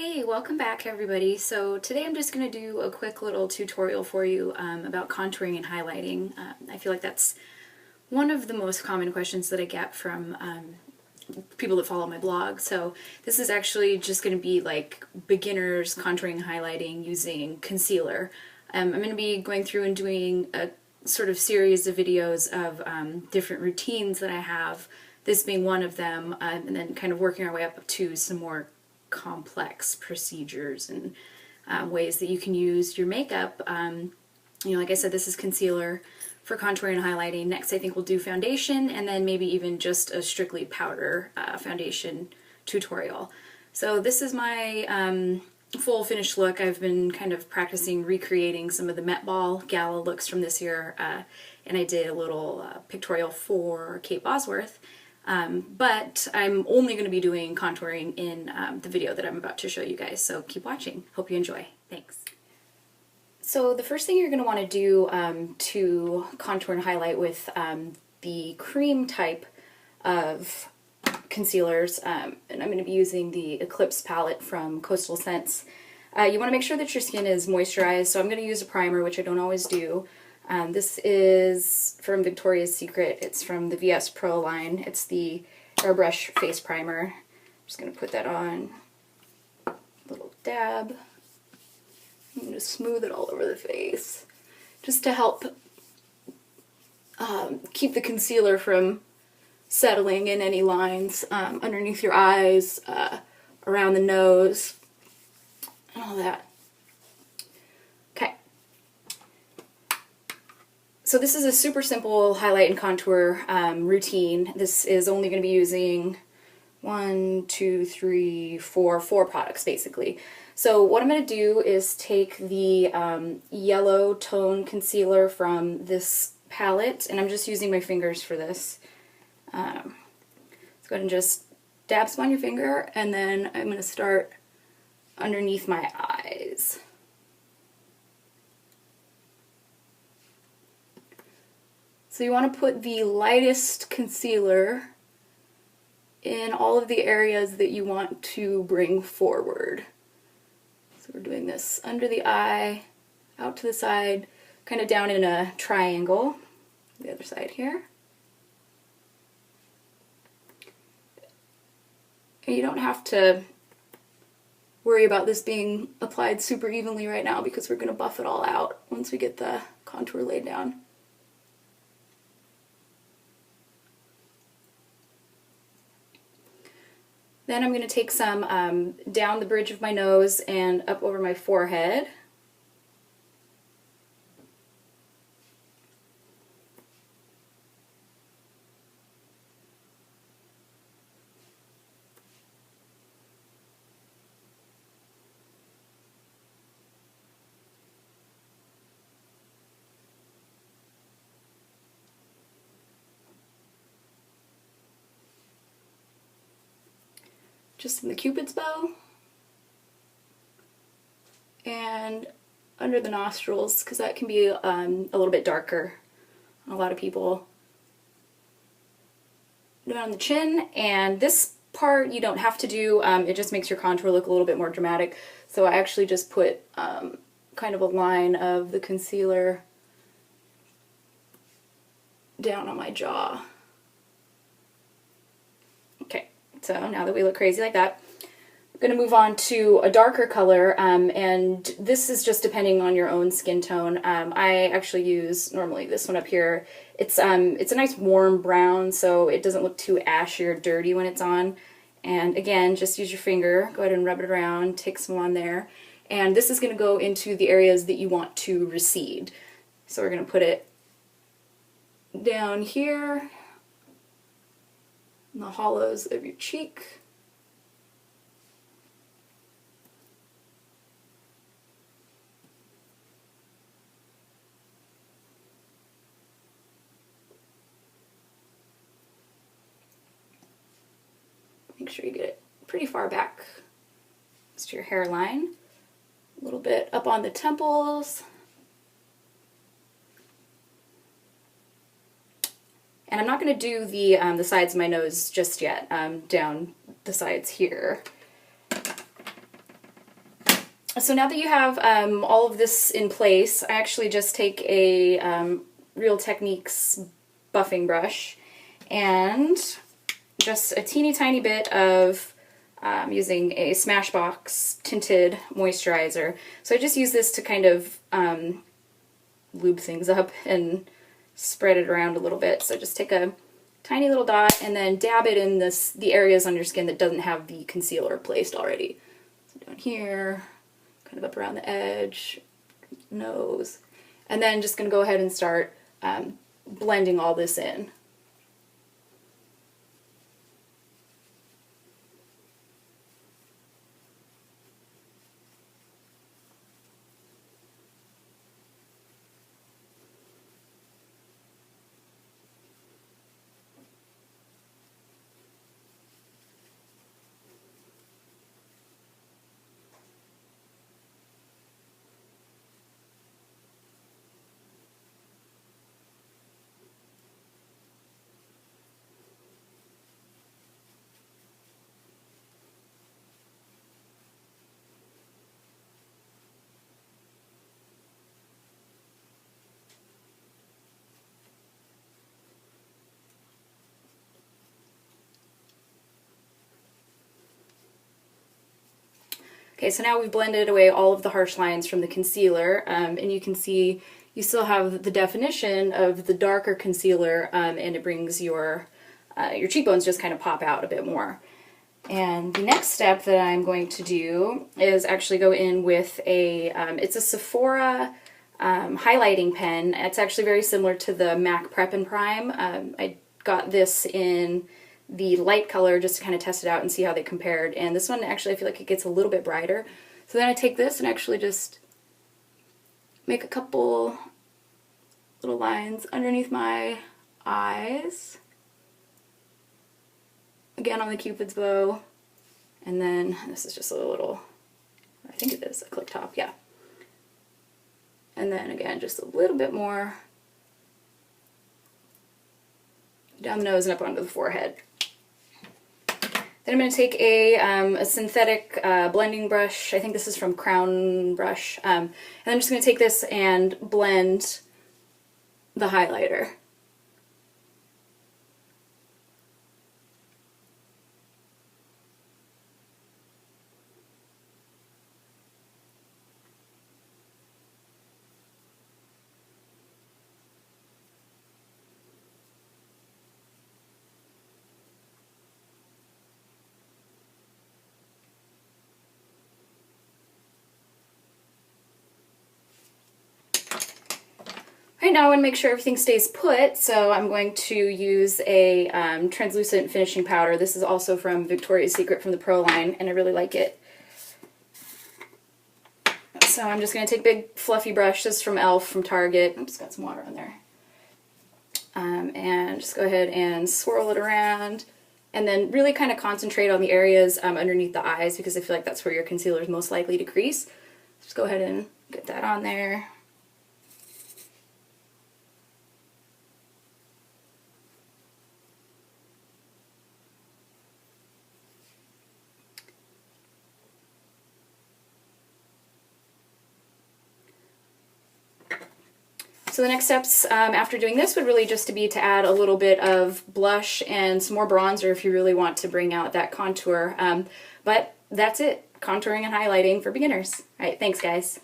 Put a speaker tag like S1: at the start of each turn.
S1: Hey, welcome back everybody. So today I'm just going to do a quick little tutorial for you about contouring and highlighting. I feel like that's one of the most common questions that I get from people that follow my blog. So this is actually just going to be like beginners contouring and highlighting using concealer. I'm going to be going through and doing a sort of series of videos of different routines that I have, this being one of them, and then kind of working our way up to some more complex procedures and ways that you can use your makeup. Like I said, this is concealer for contouring and highlighting. Next, I think we'll do foundation, and then maybe even just a strictly powder foundation tutorial. So this is my full finished look. I've been kind of practicing recreating some of the Met Ball gala looks from this year, and I did a little pictorial for Kate Bosworth. But I'm only going to be doing contouring in the video that I'm about to show you guys, so keep watching. Hope you enjoy. Thanks. So the first thing you're going to want to do to contour and highlight with the cream type of concealers, and I'm going to be using the Eclipse palette from Coastal Scents. You want to make sure that your skin is moisturized, so I'm going to use a primer, which I don't always do. This is from Victoria's Secret. It's from the VS Pro line. It's the Airbrush Face Primer. I'm just going to put that on. A little dab. I'm going to smooth it all over the face, just to help keep the concealer from settling in any lines underneath your eyes, around the nose, and all that. Okay. So this is a super simple highlight and contour routine. This is only going to be using four products basically. So what I'm going to do is take the yellow tone concealer from this palette, and I'm just using my fingers for this. Let's go ahead and just dab some on your finger, and then I'm going to start underneath my eyes. So you want to put the lightest concealer in all of the areas that you want to bring forward. So we're doing this under the eye, out to the side, kind of down in a triangle. The other side here. And you don't have to worry about this being applied super evenly right now, because we're going to buff it all out once we get the contour laid down. Then I'm going to take some down the bridge of my nose and up over my forehead. Just in the Cupid's bow, and under the nostrils, because that can be a little bit darker on a lot of people. Down on the chin, and this part you don't have to do, it just makes your contour look a little bit more dramatic. So I actually just put kind of a line of the concealer down on my jaw. So now that we look crazy like that, I'm going to move on to a darker color, and this is just depending on your own skin tone. I actually use normally this one up here. It's a nice warm brown, so it doesn't look too ashy or dirty when it's on. And again, just use your finger, go ahead and rub it around, take some on there. And this is going to go into the areas that you want to recede. So we're going to put it down here, in the hollows of your cheek. Make sure you get it pretty far back to your hairline. A little bit up on the temples. And I'm not going to do the sides of my nose just yet, down the sides here. So now that you have all of this in place, I actually just take a Real Techniques buffing brush and just a teeny tiny bit of using a Smashbox tinted moisturizer. So I just use this to kind of lube things up and spread it around a little bit. So just take a tiny little dot and then dab it in the areas on your skin that doesn't have the concealer placed already. So down here, kind of up around the edge, nose. And then just going to go ahead and start blending all this in. Okay, so now we've blended away all of the harsh lines from the concealer, and you can see you still have the definition of the darker concealer, and it brings your cheekbones just kind of pop out a bit more. And the next step that I'm going to do is actually go in with it's a Sephora highlighting pen. It's actually very similar to the MAC Prep and Prime. I got this in the light color just to kind of test it out and see how they compared. And this one actually I feel like it gets a little bit brighter. So then I take this and actually just make a couple little lines underneath my eyes. Again on the Cupid's bow. And then this is just a little, I think it is a click top, yeah. And then again, just a little bit more down the nose and up onto the forehead. Then I'm going to take a synthetic blending brush. I think this is from Crown Brush. And I'm just going to take this and blend the highlighter. Right now I want to make sure everything stays put, so I'm going to use a translucent finishing powder. This is also from Victoria's Secret from the Pro line, and I really like it. So I'm just going to take a big fluffy brush. This is from e.l.f. from Target. Oops, got some water on there. And just go ahead and swirl it around, and then really kind of concentrate on the areas underneath the eyes, because I feel like that's where your concealer is most likely to crease. Just go ahead and get that on there. So the next steps after doing this would really just be to add a little bit of blush and some more bronzer if you really want to bring out that contour. But that's it. Contouring and highlighting for beginners. All right, thanks guys.